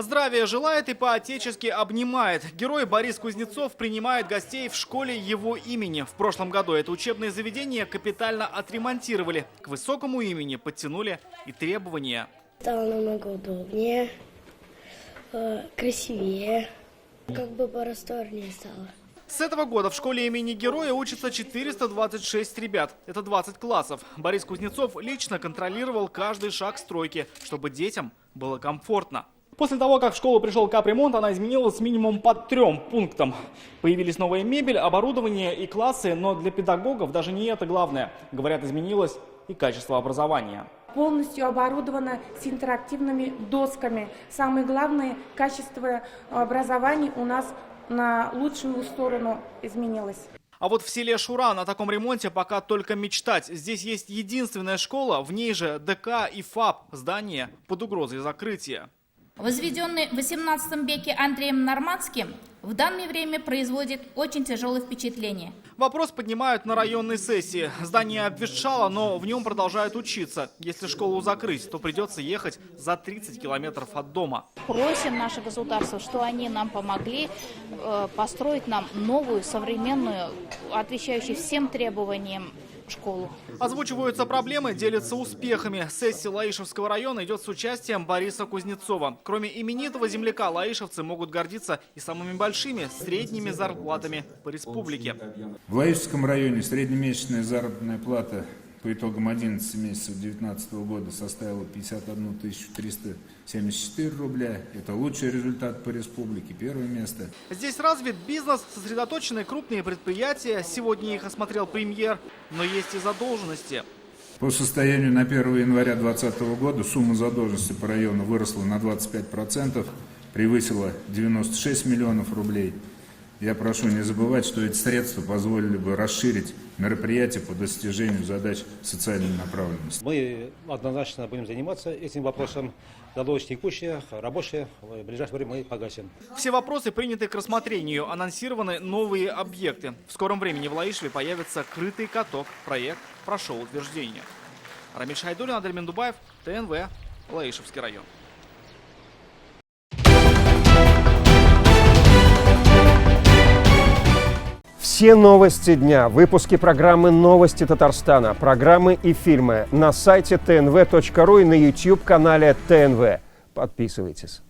Здравия желает и по-отечески обнимает. Герой Борис Кузнецов принимает гостей в школе его имени. В прошлом году это учебное заведение капитально отремонтировали. К высокому имени подтянули и требования. Стало намного удобнее, красивее, как бы просторнее стало. С этого года в школе имени Героя учатся 426 ребят. Это 20 классов. Борис Кузнецов лично контролировал каждый шаг стройки, чтобы детям было комфортно. После того, как в школу пришел капремонт, она изменилась минимум по 3 пунктам. Появились новая мебель, оборудование и классы, но для педагогов даже не это главное. Говорят, изменилось и качество образования. Полностью оборудована с интерактивными досками. Самое главное, качество образования у нас на лучшую сторону изменилось. А вот в селе Шура на таком ремонте пока только мечтать. Здесь есть единственная школа, в ней же ДК и ФАП. Здание под угрозой закрытия. Возведенный в XVIII веке Андреем Нормандским, в данное время производит очень тяжелое впечатление. Вопрос поднимают на районной сессии. Здание обветшало, но в нем продолжают учиться. Если школу закрыть, то придется ехать за 30 километров от дома. Просим наше государство, что они нам помогли построить нам новую, современную, отвечающую всем требованиям школу. Озвучиваются проблемы, делятся успехами. Сессия Лаишевского района идет с участием Бориса Кузнецова. Кроме именитого земляка, лаишевцы могут гордиться и самыми большими средними зарплатами по республике. В Лаишевском районе среднемесячная заработная плата по итогам 11 месяцев 2019 года составила 51 374 рубля. Это лучший результат по республике, первое место. Здесь развит бизнес, сосредоточены крупные предприятия. Сегодня их осмотрел премьер, но есть и задолженности. По состоянию на 1 января 2020 года сумма задолженности по району выросла на 25%, превысила 96 миллионов рублей. Я прошу не забывать, что эти средства позволили бы расширить мероприятия по достижению задач социальной направленности. Мы однозначно будем заниматься этим вопросом. Задолженность текущая, рабочая, в ближайшее время мы погасим. Все вопросы приняты к рассмотрению. Анонсированы новые объекты. В скором времени в Лаишеве появится крытый каток. Проект прошел утверждение. Рамиль Шайдуллин, Адель Мендубаев, ТНВ, Лаишевский район. Все новости дня, выпуски программы «Новости Татарстана», программы и фильмы на сайте tnv.ru и на YouTube-канале ТНВ. Подписывайтесь.